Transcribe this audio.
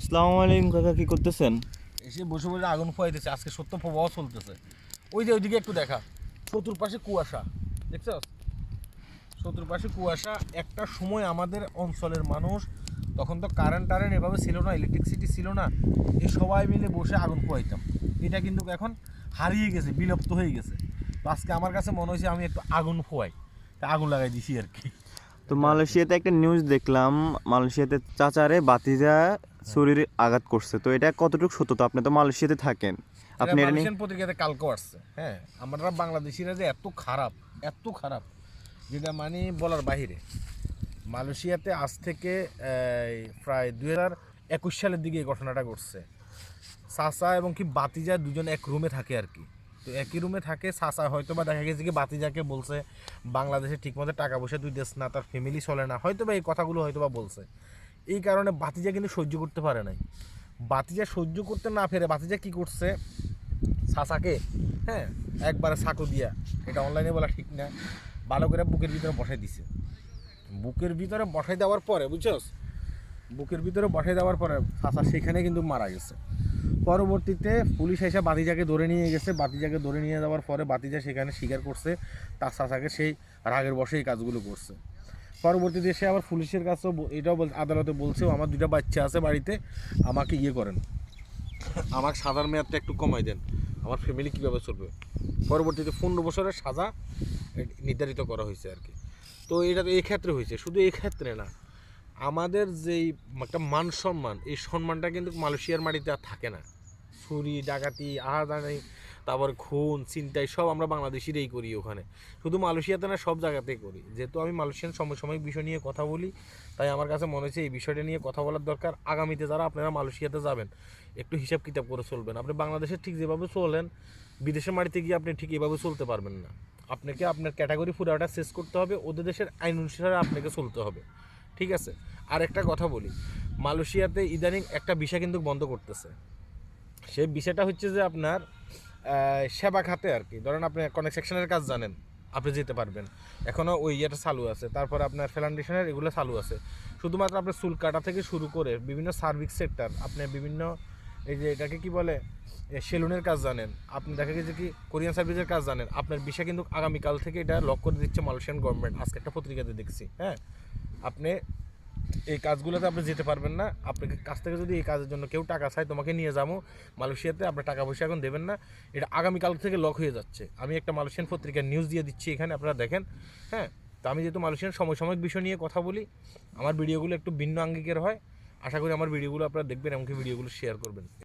আসসালামু আলাইকুম কাকা, কি করতেছেন? এসে বসে বসে আগুন ফুয়াইতেছে। আজকে সত্য প্রবাহ চলতেছে। ওই যে ওইদিকে একটু দেখা, চতুর্পাশে কুয়াশা, দেখছো? চতুর্পাশে কুয়াশা। একটা সময় আমাদের অঞ্চলের মানুষ, তখন তো কারেন্ট এভাবে ছিল না, ইলেকট্রিসিটি ছিল না, এই সবাই মিলে বসে আগুন ফুয়াইতাম। এটা কিন্তু এখন হারিয়ে গেছে, বিলুপ্ত হয়ে গেছে। তো আজকে আমার কাছে মনে হয়েছে আমি একটু আগুন ফুয়াই, তা আগুন লাগাই দিছি আর কি। তো মালয়েশিয়াতে একটা নিউজ দেখলাম, মালয়েশিয়াতে চাচারে বাতিজা শরীরে আঘাত করছে। তো এটা কতটুকু সত্য? তো আপনি তো মালয়েশিয়াতে থাকেন, আপনি এটা নিয়ে পত্রিকাতে কালকেও আসছে। হ্যাঁ, আমরা বাংলাদেশিরা যে এত খারাপ, এত খারাপ, যেটা মানে বলার বাহিরে। মালয়েশিয়াতে আজ থেকে প্রায় 2021 সালের দিকে এই ঘটনাটা ঘটছে। চাচা এবং কি বাতিজা দুজন এক রুমে থাকে আর কি। তো একই রুমে থাকে। চাচা হয়তো বা দেখা গেছে কি বাতিজাকে বলছে বাংলাদেশে ঠিকমতো টাকা পয়সা তুই দেশ না, তার ফ্যামিলি চলে না, হয়তো বা এই কথাগুলো হয়তো বা বলছে। এই কারণে বাতিজা কিন্তু সহ্য করতে পারে নাই। বাতিজা সহ্য করতে না পেরে বাতিজা কী করছে, চাচাকে হ্যাঁ একবারে সাঁকো দিয়া, এটা অনলাইনে বলা ঠিক না, ভালো করে বুকের ভিতরে বসাই দিছে। বুকের ভিতরে বসাই দেওয়ার পরে, বুঝছস, বুকের ভিতরে বসাই দেওয়ার পরে চাচা সেখানে কিন্তু মারা গেছে। পরবর্তীতে পুলিশ এসে বাতিজাকে ধরে নিয়ে গেছে। বাতিজাকে ধরে নিয়ে যাওয়ার পরে বাতিজা সেখানে স্বীকার করছে তার চাচাকে সেই রাগের বসে এই কাজগুলো করছে। পরবর্তীতে সে আবার পুলিশের কাছেও এটাও আদালতে বলছেও আমার 2টা বাচ্চা আছে বাড়িতে, আমাকে ইয়ে করেন, আমার সাজার মেয়াদটা একটু কমাই দেন, আমার ফ্যামিলি কীভাবে চলবে। পরবর্তীতে 15 বছরের সাজা নির্ধারিত করা হয়েছে আর কি। তো এটা তো এই ক্ষেত্রে হয়েছে, শুধু এই ক্ষেত্রে না, আমাদের যেই একটা মান সম্মান, এই সম্মানটা কিন্তু মালয়েশিয়ার মাটিতে আর থাকে না। চুরি ডাকাতি আহাজানি, তারপর খুন ছিনতাই সব আমরা বাংলাদেশিরাই করি ওখানে। শুধু মালয়েশিয়াতে না, সব জায়গাতেই করি। যেহেতু আমি মালয়েশিয়ান সমসাময়িক বিষয় নিয়ে কথা বলি, তাই আমার কাছে মনে হচ্ছে এই বিষয়টা নিয়ে কথা বলার দরকার। আগামীতে যারা আপনারা মালয়েশিয়াতে যাবেন, একটু হিসাব কিতাব করে চলবেন। আপনি বাংলাদেশে ঠিক যেভাবে চলেন, বিদেশের মাটিতে গিয়ে আপনি ঠিক এভাবে চলতে পারবেন না। আপনাকে আপনার ক্যাটাগরি পুরোটা শেষ করতে হবে, ওদের দেশের আইন অনুসারে আপনাকে চলতে হবে, ঠিক আছে? আর একটা কথা বলি, মালয়েশিয়াতে ইদানিং একটা বিষয় কিন্তু বন্ধ করতেছে। সেই বিষয়টা হচ্ছে যে আপনার সেবা খাতে আর কি। ধরেন আপনি কনস্ট্রাকশনের কাজ জানেন, আপনি যেতে পারবেন, এখনও ওই ইয়েটা চালু আছে। তারপর আপনার ফ্যান্ডেশনের এগুলো চালু আছে। শুধুমাত্র আপনার চুল কাটা থেকে শুরু করে বিভিন্ন সার্ভিস সেক্টর, আপনি বিভিন্ন এই যে এটাকে কি বলে সেলুনের কাজ জানেন, আপনি দেখা গেছে কি কোরিয়ান সার্ভিসের কাজ জানেন, আপনার বিষয় কিন্তু আগামীকাল থেকে এটা লক করে দিচ্ছে মালয়েশিয়ান গভর্নমেন্ট। আজকে একটা পত্রিকাতে দেখছি। হ্যাঁ, আপনি এই কাজগুলোতে আপনি যেতে পারবেন না। আপনাকে কাছ থেকে যদি এই কাজের জন্য কেউ টাকা চায়, তোমাকে নিয়ে যাবো মালয়েশিয়াতে, আপনার টাকা পয়সা এখন দেবেন না, এটা আগামীকাল থেকে লক হয়ে যাচ্ছে। আমি একটা মালয়েশিয়ান পত্রিকার নিউজ দিয়ে দিচ্ছি এখানে, আপনারা দেখেন। হ্যাঁ, তো আমি যেহেতু মালয়েশিয়ান সমসাময়িক বিষয় নিয়ে কথা বলি, আমার ভিডিওগুলো একটু ভিন্ন আঙ্গিকের হয়। আশা করি আমার ভিডিওগুলো আপনারা দেখবেন, এমনকি ভিডিওগুলো শেয়ার করবেন।